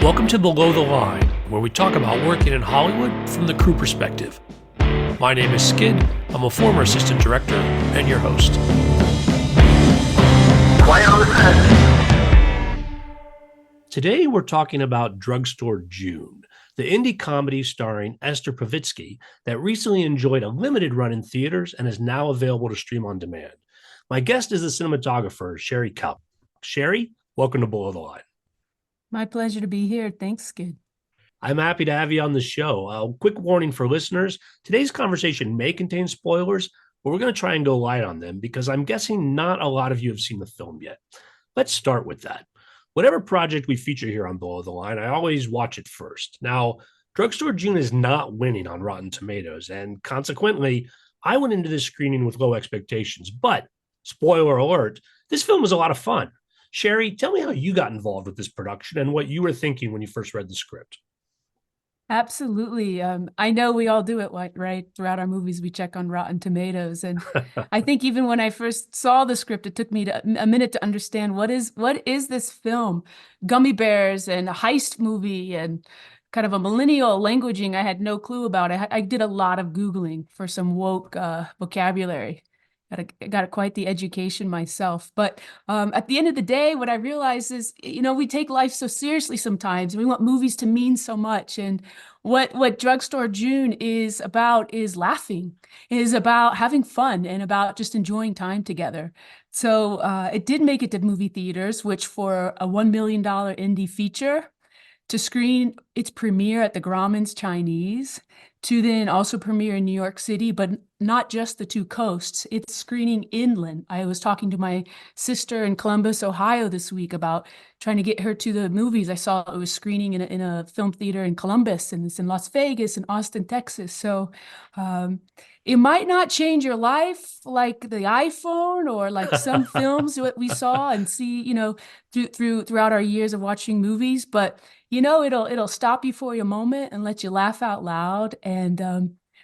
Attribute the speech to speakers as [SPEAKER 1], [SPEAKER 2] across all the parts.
[SPEAKER 1] Welcome to Below the Line, where we talk about working in Hollywood from the crew perspective. My name is Skid. I'm a former assistant director and your host.
[SPEAKER 2] Quiet on the set.
[SPEAKER 1] Today we're talking about Drugstore June, the indie comedy starring Esther Povitsky that recently enjoyed a limited run in theaters and is now available to stream on demand. My guest is the cinematographer Sherri Kauk. Sherri, welcome to Below the Line.
[SPEAKER 3] My pleasure to be here. Thanks, Skid.
[SPEAKER 1] I'm happy to have you on the show. Quick warning for listeners, today's conversation may contain spoilers, but we're going to try and go light on them because I'm guessing not a lot of you have seen the film yet. Let's start with that. Whatever project we feature here on Below the Line, I always watch it first. Now, Drugstore June is not winning on Rotten Tomatoes, and consequently, I went into this screening with low expectations. But, spoiler alert, this film was a lot of fun. Sherri, tell me how you got involved with this production and what you were thinking when you first read the script.
[SPEAKER 3] Absolutely. I know we all do it, right? Throughout our movies, we check on Rotten Tomatoes. And I think even when I first saw the script, it took me a minute to understand what is this film? Gummy bears and a heist movie and kind of a millennial languaging I had no clue about. I did a lot of Googling for some woke vocabulary. Got quite the education myself. But at the end of the day, what I realized is, we take life so seriously sometimes. We want movies to mean so much. And what Drugstore June is about is laughing, is about having fun and about just enjoying time together. So it did make it to movie theaters, which for a $1 million indie feature, to screen its premiere at the Grauman's Chinese, to then also premiere in New York City, but not just the two coasts. It's screening inland. I was talking to my sister in Columbus, Ohio this week about trying to get her to the movies. I saw it was screening in a film theater in Columbus, and it's in Las Vegas and Austin, Texas. So it might not change your life like the iPhone or like some films that we saw and see, throughout our years of watching movies, but it'll stop you for a moment and let you laugh out loud and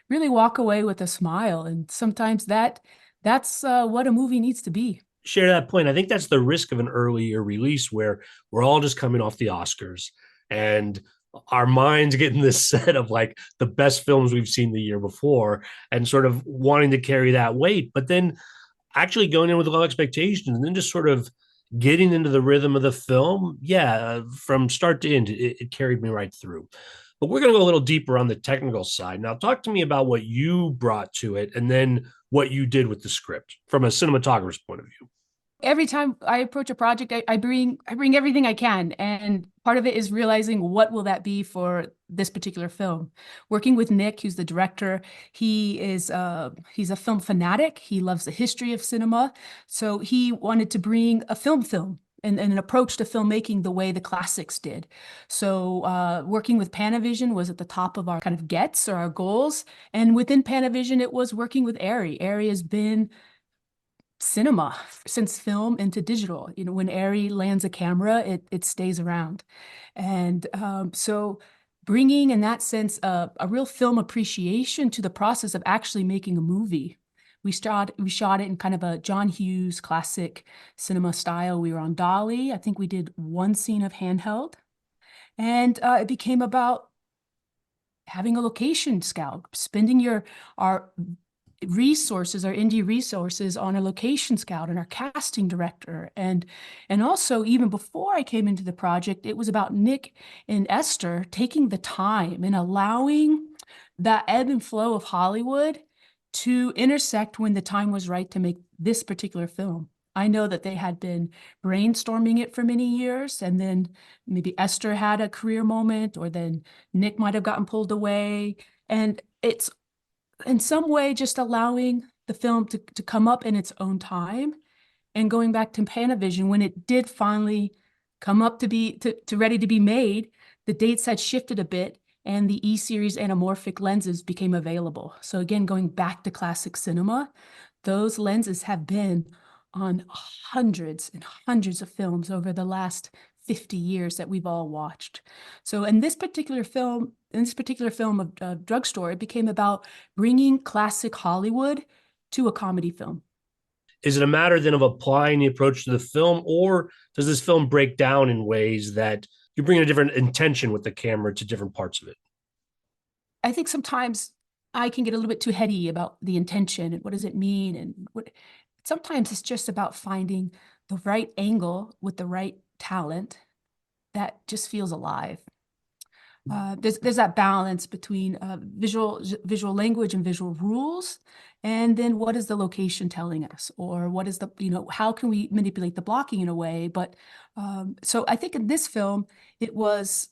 [SPEAKER 3] really walk away with a smile. And sometimes that's what a movie needs to be.
[SPEAKER 1] Share that point. I think that's the risk of an earlier release where we're all just coming off the Oscars and our minds get in this set of like the best films we've seen the year before and sort of wanting to carry that weight, but then actually going in with low expectations and then just sort of getting into the rhythm of the film. From start to end, it carried me right through. But we're going to go a little deeper on the technical side. Now, talk to me about what you brought to it and then what you did with the script from a cinematographer's point of view.
[SPEAKER 3] Every time I approach a project, I bring everything I can. And part of it is realizing what will that be for this particular film. Working with Nick, who's the director, he's a film fanatic. He loves the history of cinema. So he wanted to bring a film and an approach to filmmaking the way the classics did. So working with Panavision was at the top of our kind of gets or our goals. And within Panavision, it was working with ARRI. ARRI has been cinema since film into digital. When ARRI lands a camera, it stays around. And so bringing in that sense a real film appreciation to the process of actually making a movie. We shot it in kind of a John Hughes classic cinema style. We were on dolly. I think we did one scene of handheld, and it became about having a location scout, spending our resources, our indie resources on a location scout and our casting director. And also, even before I came into the project, it was about Nick and Esther taking the time and allowing that ebb and flow of Hollywood to intersect when the time was right to make this particular film. I know that they had been brainstorming it for many years, and then maybe Esther had a career moment, or then Nick might have gotten pulled away. And it's in some way just allowing the film to come up in its own time. And going back to Panavision, when it did finally come up to be ready to be made, the dates had shifted a bit and the E-series anamorphic lenses became available. So again, going back to classic cinema, those lenses have been on hundreds and hundreds of films over the last 50 years that we've all watched. So in this particular film of Drugstore, it became about bringing classic Hollywood to a comedy film.
[SPEAKER 1] Is it a matter then of applying the approach to the film, or does this film break down in ways that you bring a different intention with the camera to different parts of it.
[SPEAKER 3] I think sometimes I can get a little bit too heady about the intention and what does it mean, and what sometimes it's just about finding the right angle with the right talent that just feels alive. There's that balance between visual language and visual rules, and then what is the location telling us, or what is the, how can we manipulate the blocking in a way? But so I think in this film, it was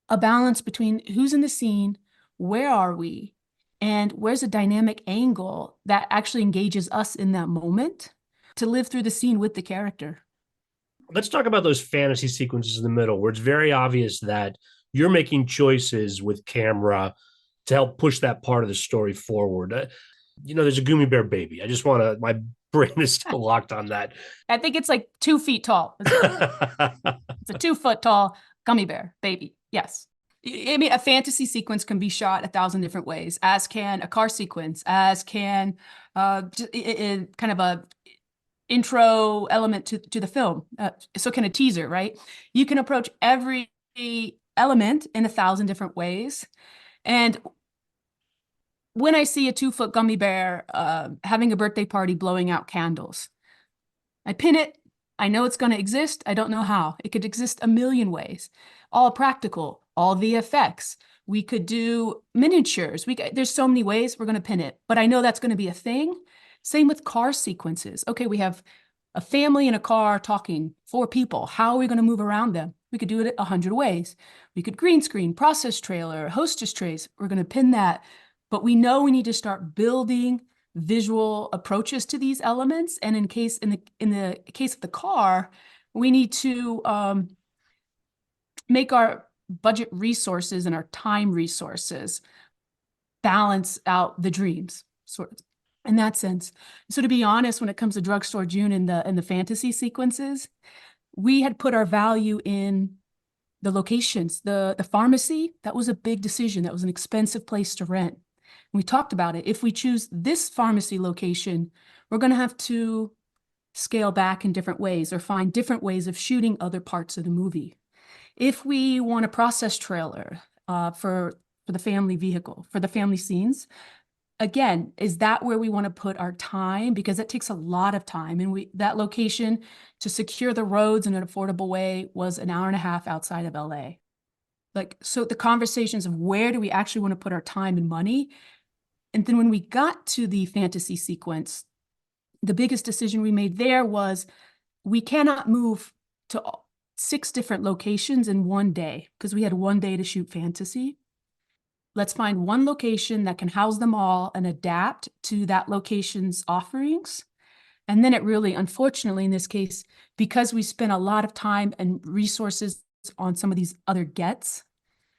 [SPEAKER 3] a balance between who's in the scene, where are we, and where's a dynamic angle that actually engages us in that moment to live through the scene with the character.
[SPEAKER 1] Let's talk about those fantasy sequences in the middle where it's very obvious that you're making choices with camera to help push that part of the story forward. There's a gummy bear baby. I just want to, my brain is still locked on that.
[SPEAKER 3] I think it's like 2 feet tall. It's a 2 foot tall gummy bear baby. Yes. I mean, a fantasy sequence can be shot 1,000 different ways, as can a car sequence, as can kind of a intro element to the film. So can a teaser, right? You can approach every element in 1,000 different ways. And when I see a 2 foot gummy bear having a birthday party blowing out candles, I pin it. I know it's going to exist. I don't know how. It could exist a million ways, all practical, all VFX. We could do miniatures. There's so many ways we're going to pin it, but I know that's going to be a thing. Same with car sequences. Okay, we have a family in a car talking, 4 people. How are we going to move around them? We could do it 100 ways. We could green screen, process trailer, hostess trays. We're going to pin that, but we know we need to start building visual approaches to these elements. And in the case of the car, we need to make our budget resources and our time resources balance out the dreams, sort of, in that sense. So to be honest, when it comes to Drugstore June and the fantasy sequences, we had put our value in the locations. The pharmacy, that was a big decision. That was an expensive place to rent. We talked about it. If we choose this pharmacy location, we're going to have to scale back in different ways or find different ways of shooting other parts of the movie. If we want a process trailer for the family vehicle, for the family scenes, again, is that where we want to put our time? Because it takes a lot of time. And that location to secure the roads in an affordable way was an hour and a half outside of LA. So the conversations of where do we actually want to put our time and money? And then when we got to the fantasy sequence, the biggest decision we made there was we cannot move to 6 different locations in one day because we had one day to shoot fantasy. Let's find one location that can house them all and adapt to that location's offerings. And then it really, unfortunately, in this case, because we spent a lot of time and resources on some of these other gets,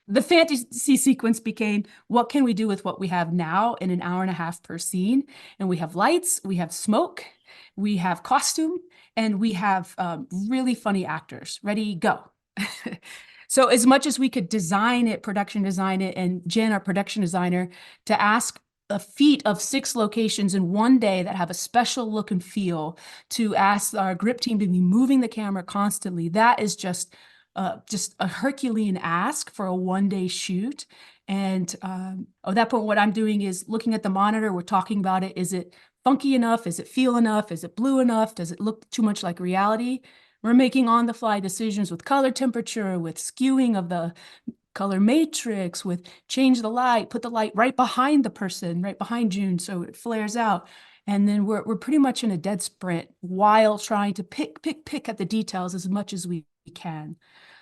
[SPEAKER 3] the fantasy sequence became, what can we do with what we have now in an hour and a half per scene? And we have lights, we have smoke, we have costume, and we have really funny actors. Ready, go. So as much as we could production design it, and Jen, our production designer, to ask a feat of 6 locations in one day that have a special look and feel, to ask our grip team to be moving the camera constantly, that is just a Herculean ask for a one-day shoot. And at that point, what I'm doing is looking at the monitor. We're talking about it. Is it funky enough? Is it feel enough? Is it blue enough? Does it look too much like reality? We're making on-the-fly decisions with color temperature, with skewing of the color matrix, with change the light, put the light right behind the person, right behind June, so it flares out. And then we're pretty much in a dead sprint while trying to pick at the details as much as we can.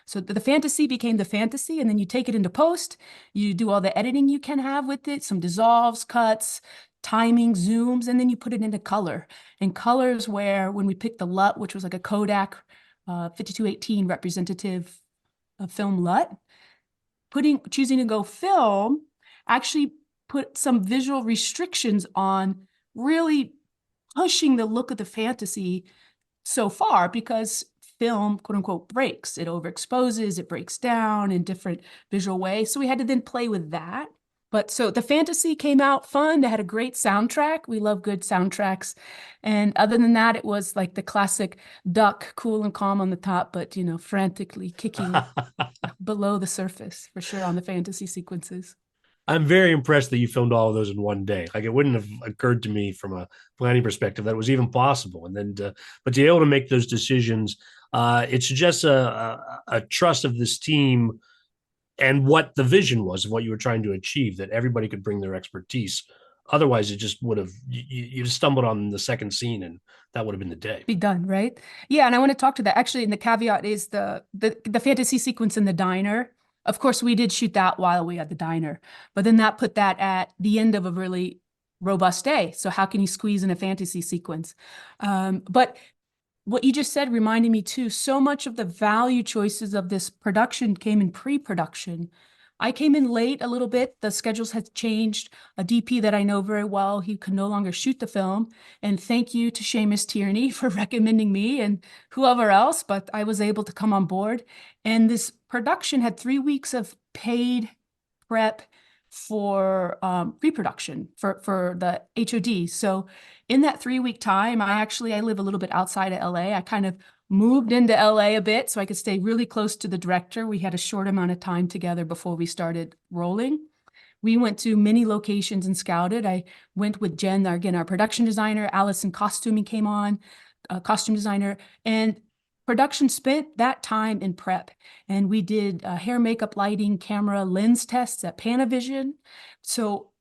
[SPEAKER 3] So the fantasy became the fantasy, and then you take it into post, you do all the editing you can have with it, some dissolves, cuts, timing, zooms, and then you put it into color. And colors where, when we picked the LUT, which was like a Kodak 5218 representative film LUT, choosing to go film, actually put some visual restrictions on really pushing the look of the fantasy so far, because film, quote unquote, breaks. It overexposes, it breaks down in different visual ways. So we had to then play with that. But so the fantasy came out fun. They had a great soundtrack. We love good soundtracks. And other than that, it was like the classic duck, cool and calm on the top, but frantically kicking below the surface for sure on the fantasy sequences.
[SPEAKER 1] I'm very impressed that you filmed all of those in one day. Like it wouldn't have occurred to me from a planning perspective that it was even possible. And then, but to be able to make those decisions, it suggests a trust of this team and what the vision was of what you were trying to achieve, that everybody could bring their expertise. Otherwise, it just would have, you just stumbled on the second scene and that would have been the day.
[SPEAKER 3] Be done, right? Yeah, and I want to talk to that. Actually, and the caveat is the fantasy sequence in the diner. Of course, we did shoot that while we had the diner, but then that put that at the end of a really robust day. So how can you squeeze in a fantasy sequence? But what you just said reminded me too, so much of the value choices of this production came in pre-production. I came in late a little bit. The schedules had changed. A DP that I know very well, he could no longer shoot the film. And thank you to Seamus Tierney for recommending me and whoever else, but I was able to come on board. And this production had 3 weeks of paid prep for pre-production for the HOD. So in that 3 week time, I live a little bit outside of LA. I kind of moved into LA a bit so I could stay really close to the director. We had a short amount of time together before we started rolling. We went to many locations and scouted. I went with Jen, our production designer. Allison costuming came on, costume designer, and production spent that time in prep. And we did hair, makeup, lighting, camera, lens tests at Panavision. So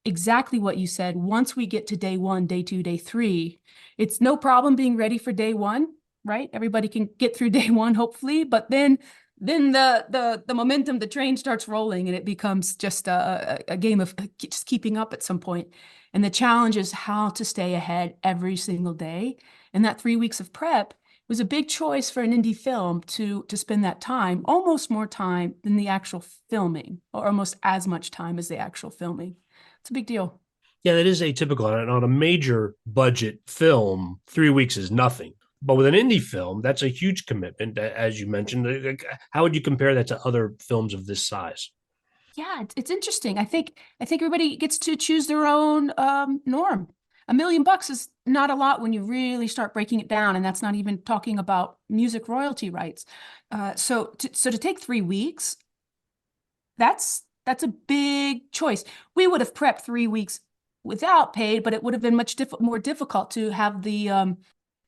[SPEAKER 3] exactly what you said. Once we get to day 1, day 2, day 3, it's no problem being ready for day 1, right? Everybody can get through day 1, hopefully, but then the momentum, the train starts rolling and it becomes just a game of just keeping up at some point. And the challenge is how to stay ahead every single day. And that 3 weeks of prep was a big choice for an indie film to spend that time, almost more time than the actual filming, or almost as much time as the actual filming. It's a big deal.
[SPEAKER 1] Yeah, that is atypical. And on a major budget film, 3 weeks is nothing. But with an indie film, that's a huge commitment, as you mentioned. How would you compare that to other films of this size?
[SPEAKER 3] Yeah, it's interesting. I think everybody gets to choose their own norm. $1 million is not a lot when you really start breaking it down, and that's not even talking about music royalty rights. So to take 3 weeks, that's a big choice. We would have prepped 3 weeks without paid, but it would have been much more difficult to have the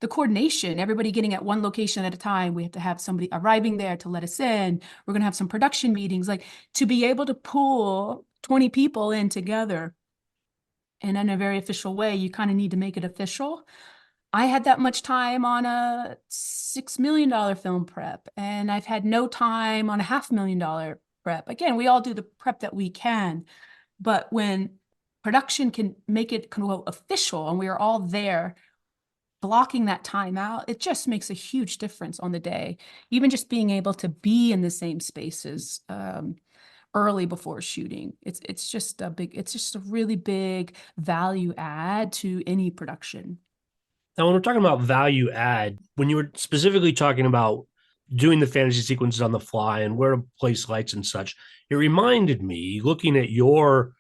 [SPEAKER 3] coordination, everybody getting at one location at a time. We have to have somebody arriving there to let us in. We're going to have some production meetings, like to be able to pull 20 people in together. And in a very official way, you kind of need to make it official. I had that much time on a $6 million film prep, and I've had no time on a $500,000 prep. Again, we all do the prep that we can, but when production can make it kind of official and we are all there, blocking that time out, it just makes a huge difference on the day. Even just being able to be in the same spaces early before shooting. It's just a really big value add to any production.
[SPEAKER 1] Now, when we're talking about value add, when you were specifically talking about doing the fantasy sequences on the fly and where to place lights and such, it reminded me, looking at your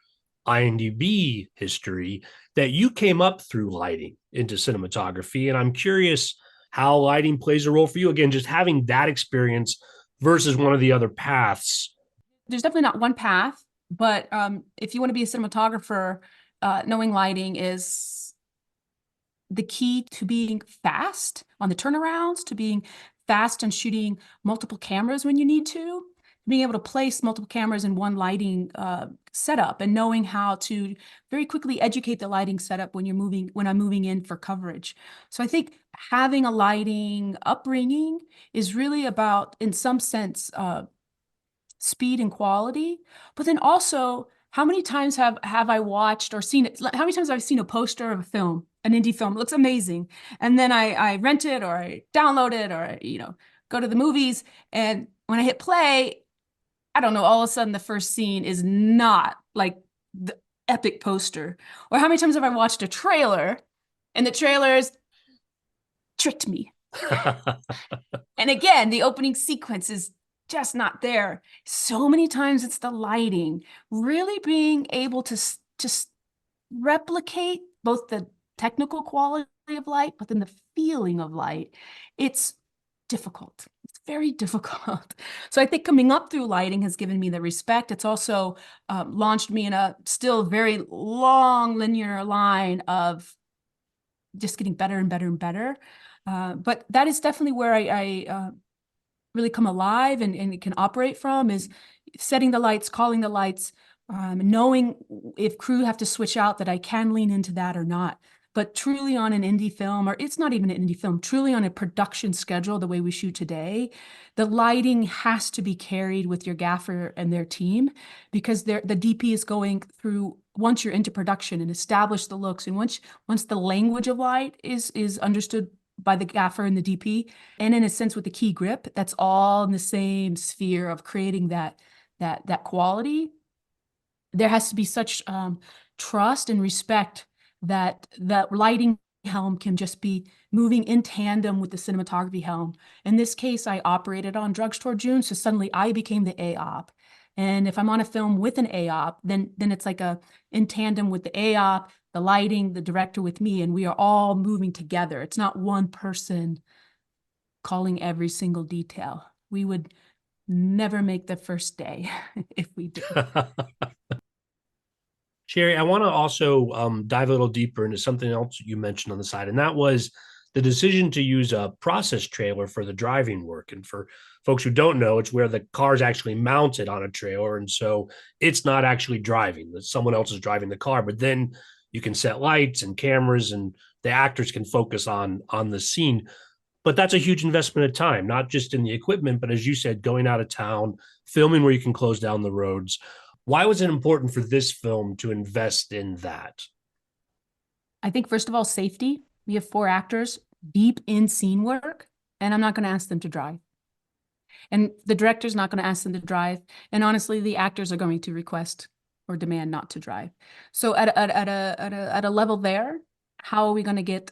[SPEAKER 1] IMDb history, that you came up through lighting into cinematography. And I'm curious how lighting plays a role for you. Again, just having that experience versus one of the other paths.
[SPEAKER 3] There's definitely not one path, but if you want to be a cinematographer, knowing lighting is the key to being fast on the turnarounds, to being fast on shooting multiple cameras when you need to, being able to place multiple cameras in one lighting setup, and knowing how to very quickly educate the lighting setup when I'm moving in for coverage. So I think having a lighting upbringing is really about, in some sense, speed and quality, but then also how many times have I watched or seen it? How many times have I seen a poster of a film, an indie film? It looks amazing. And then I rent it or I download it or, go to the movies. And when I hit play, I don't know, all of a sudden the first scene is not like the epic poster. Or how many times have I watched a trailer and the trailers tricked me? And again, the opening sequence is just not there. So many times it's the lighting, really being able to just replicate both the technical quality of light, but then the feeling of light. It's difficult. It's very difficult. So I think coming up through lighting has given me the respect. It's also launched me in a still very long linear line of just getting better and better and better. But that is definitely where I really come alive and can operate from, is setting the lights, calling the lights, knowing if crew have to switch out, that I can lean into that or not. But truly on an indie film, or it's not even an indie film, truly on a production schedule, the way we shoot today, the lighting has to be carried with your gaffer and their team, because the DP is going through, once you're into production and establish the looks, and once the language of light is understood by the gaffer and the DP, and in a sense with the key grip, that's all in the same sphere of creating that quality. There has to be such trust and respect that that lighting helm can just be moving in tandem with the cinematography helm. In this case, I operated on Drugstore June, so suddenly I became the AOP. And if I'm on a film with an AOP, then it's like in tandem with the AOP, the lighting, the director with me, and we are all moving together. It's not one person calling every single detail. We would never make the first day if we did.
[SPEAKER 1] Sherri, I want to also dive a little deeper into something else you mentioned on the side, and that was the decision to use a process trailer for the driving work. And for folks who don't know, it's where the car is actually mounted on a trailer, and so it's not actually driving; someone else is driving the car. But then you can set lights and cameras, and the actors can focus on the scene. But that's a huge investment of time, not just in the equipment, but as you said, going out of town, filming where you can close down the roads. Why was it important for this film to invest in that?
[SPEAKER 3] I think, first of all, safety. We have 4 actors deep in scene work, and I'm not going to ask them to drive. And the director's not going to ask them to drive. And honestly, the actors are going to request or demand not to drive. So at a level there, how are we going to get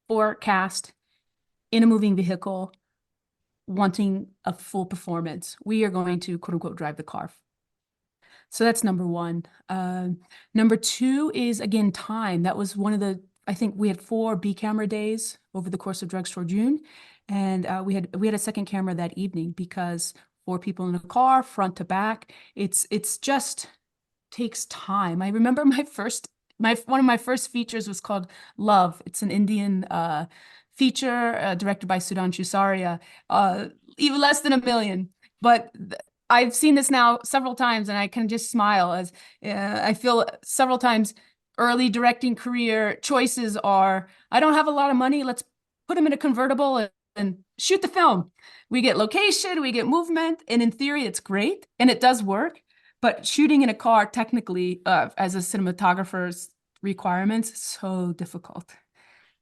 [SPEAKER 3] 4 cast in a moving vehicle wanting a full performance? We are going to, quote unquote, drive the car. So that's number one. Number 2 is, again, time. That was one of the, I think we had 4 B camera days over the course of Drugstore June. And we had a second camera that evening, because 4 people in a car, front to back, it's just takes time. I remember one of my first features was called Love. It's an Indian feature directed by Sudhanshu Saria, even less than $1 million. But I've seen this now several times, and I can just smile, as I feel several times early directing career choices are, I don't have a lot of money, let's put them in a convertible and shoot the film. We get location, we get movement, and in theory, it's great, and it does work. But shooting in a car, technically, as a cinematographer's requirements, is so difficult.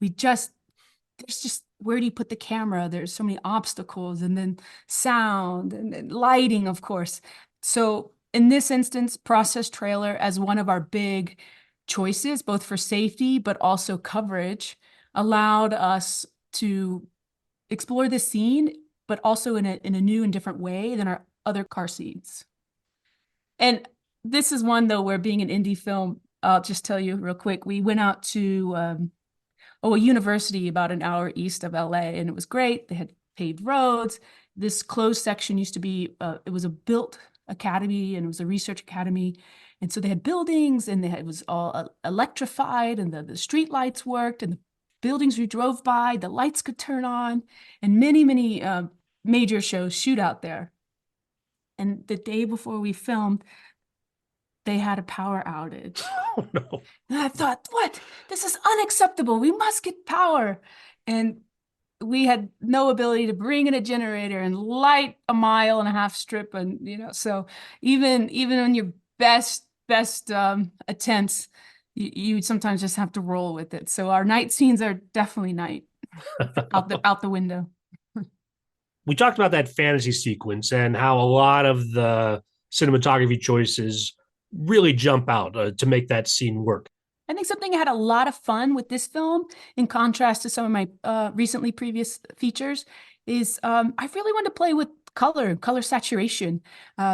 [SPEAKER 3] There's just, where do you put the camera? There's so many obstacles, and then sound and lighting, of course. So in this instance, process trailer as one of our big choices, both for safety, but also coverage, allowed us to explore the scene, but also in a new and different way than our other car scenes. And this is one, though, where being an indie film, I'll just tell you real quick, we went out to a university about an hour east of LA, and it was great. They had paved roads. This closed section used to be, it was a built academy, and it was a research academy. And so they had buildings, and it was all electrified, and the street lights worked, and the buildings we drove by, the lights could turn on, and many, many major shows shoot out there. And the day before we filmed, they had a power outage.
[SPEAKER 1] Oh, no.
[SPEAKER 3] And I thought, what? This is unacceptable. We must get power. And we had no ability to bring in a generator and light a 1.5-mile strip. And, so even on your best attempts, you sometimes just have to roll with it. So our night scenes are definitely night out the window.
[SPEAKER 1] We talked about that fantasy sequence and how a lot of the cinematography choices really jump out to make that scene work.
[SPEAKER 3] I think something I had a lot of fun with this film, in contrast to some of my previous features, is I really wanted to play with color saturation.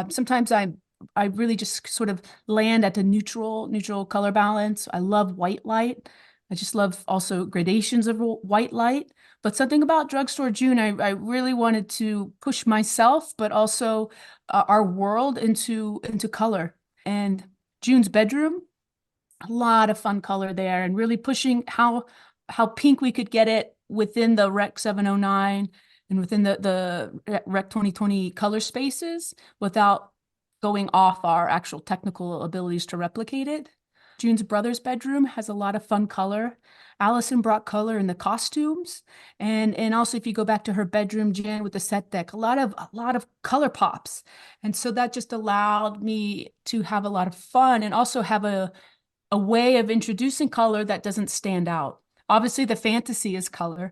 [SPEAKER 3] Sometimes I really just sort of land at a neutral color balance. I love white light. I just love also gradations of white light. But something about Drugstore June, I really wanted to push myself, but also our world into color. And June's bedroom, a lot of fun color there, and really pushing how pink we could get it within the Rec 709 and within the Rec 2020 color spaces without going off our actual technical abilities to replicate it. June's brother's bedroom has a lot of fun color. Allison brought color in the costumes, and also if you go back to her bedroom, Jan, with the set deck, a lot of color pops, and so that just allowed me to have a lot of fun and also have a way of introducing color that doesn't stand out. Obviously, the fantasy is color.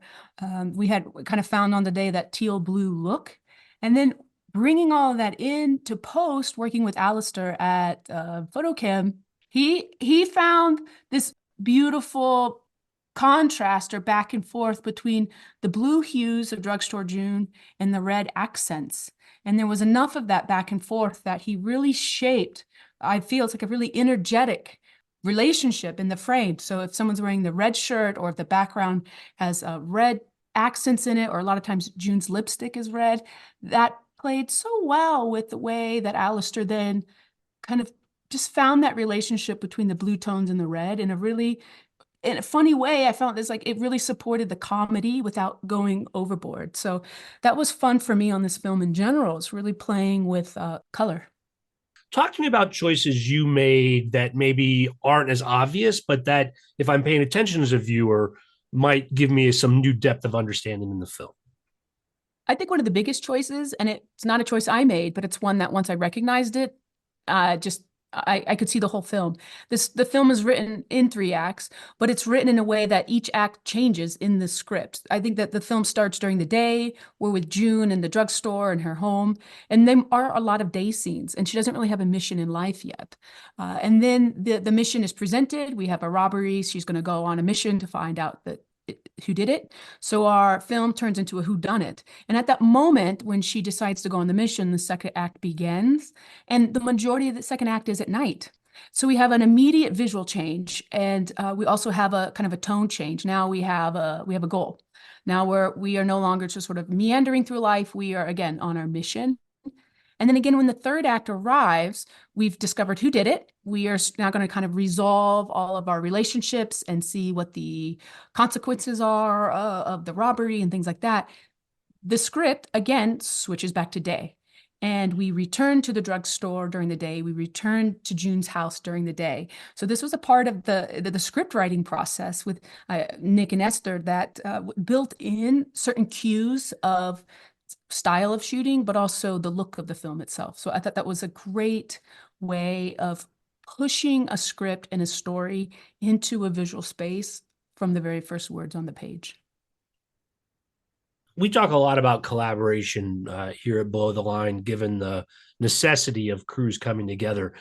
[SPEAKER 3] We had kind of found on the day that teal blue look, and then bringing all of that in to post, working with Alistair at PhotoChem, he found this beautiful contrast or back and forth between the blue hues of Drugstore June and the red accents. And there was enough of that back and forth that he really shaped, I feel it's like a really energetic relationship in the frame. So if someone's wearing the red shirt, or if the background has red accents in it, or a lot of times June's lipstick is red, that played so well with the way that Alistair then kind of just found that relationship between the blue tones and the red in a funny way. I felt this like it really supported the comedy without going overboard. So that was fun for me on this film in general. It's really playing with color.
[SPEAKER 1] Talk to me about choices you made that maybe aren't as obvious, but that if I'm paying attention as a viewer, might give me some new depth of understanding in the film.
[SPEAKER 3] I think one of the biggest choices, and it's not a choice I made, but it's one that once I recognized it, just I could see the whole film. The film is written in 3 acts, but it's written in a way that each act changes in the script. I think that the film starts during the day. We're with June in the drugstore and her home, and there are a lot of day scenes, and she doesn't really have a mission in life yet. And then the mission is presented. We have a robbery. She's going to go on a mission to find out who did it. So our film turns into a whodunit. And at that moment, when she decides to go on the mission, the second act begins. And the majority of the second act is at night. So we have an immediate visual change, and we also have a kind of a tone change. Now we have a goal. Now we are no longer just sort of meandering through life. We are again on our mission. And then again, when the third act arrives, we've discovered who did it. We are now going to kind of resolve all of our relationships and see what the consequences are of the robbery and things like that. The script, again, switches back to day. And we return to the drugstore during the day. We return to June's house during the day. So this was a part of the script writing process with Nick and Esther that built in certain cues of style of shooting, but also the look of the film itself. So I thought that was a great way of pushing a script and a story into a visual space from the very first words on the page.
[SPEAKER 1] We talk a lot about collaboration here at Below the Line, given the necessity of crews coming together.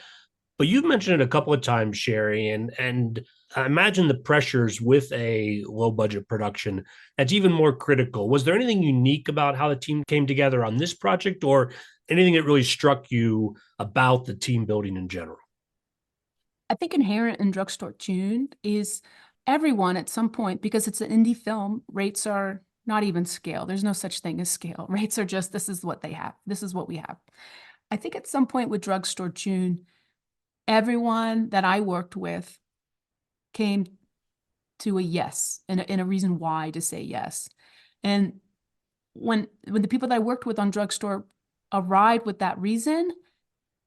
[SPEAKER 1] But you've mentioned it a couple of times, Sherri, and I imagine the pressures with a low budget production that's even more critical. Was there anything unique about how the team came together on this project, or anything that really struck you about the team building in general?
[SPEAKER 3] I think inherent in Drugstore June is everyone at some point, because it's an indie film, rates are not even scale. There's no such thing as scale. Rates are just, this is what they have. This is what we have. I think at some point with Drugstore June, everyone that I worked with came to a yes and a reason why to say yes. And when the people that I worked with on Drugstore arrived with that reason,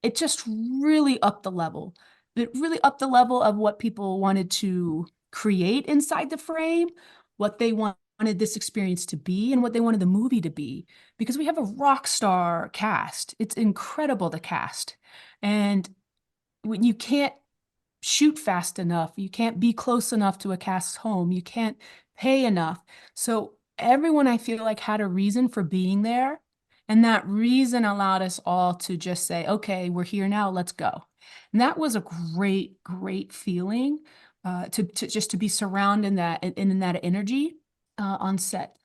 [SPEAKER 3] it just really upped the level. It really upped the level of what people wanted to create inside the frame, what they wanted this experience to be, and what they wanted the movie to be. Because we have a rock star cast. It's incredible, the cast. And when you can't shoot fast enough, you can't be close enough to a cast's home, you can't pay enough. So everyone, I feel like, had a reason for being there. And that reason allowed us all to just say, okay, we're here now, let's go. And that was a great, great feeling to just to be surrounded in that energy on set.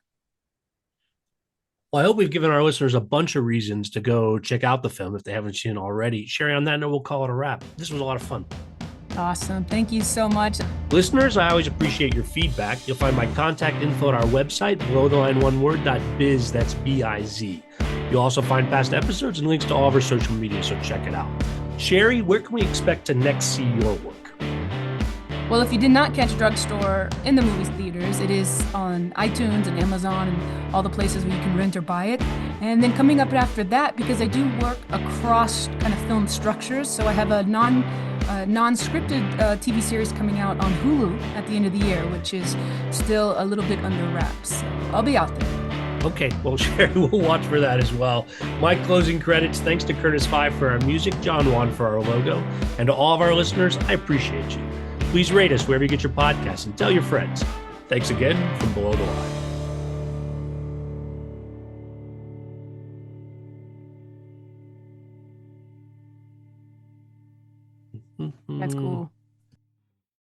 [SPEAKER 1] Well, I hope we've given our listeners a bunch of reasons to go check out the film if they haven't seen it already. Sherri, on that note, we'll call it a wrap. This was a lot of fun.
[SPEAKER 3] Awesome. Thank you so much.
[SPEAKER 1] Listeners, I always appreciate your feedback. You'll find my contact info at our website, belowtheline1word.biz. That's B-I-Z. You'll also find past episodes and links to all of our social media, so check it out. Sherri, where can we expect to next see your work?
[SPEAKER 3] Well, if you did not catch Drugstore in the movie theaters, it is on iTunes and Amazon and all the places where you can rent or buy it. And then coming up after that, because I do work across kind of film structures, so I have a non-scripted TV series coming out on Hulu at the end of the year, which is still a little bit under wraps. So I'll be out there.
[SPEAKER 1] Okay, well, Sherri, we'll watch for that as well. My closing credits, thanks to Curtis Five for our music, John Wan for our logo, and to all of our listeners, I appreciate you. Please rate us wherever you get your podcasts and tell your friends. Thanks again from Below the Line.
[SPEAKER 3] That's cool.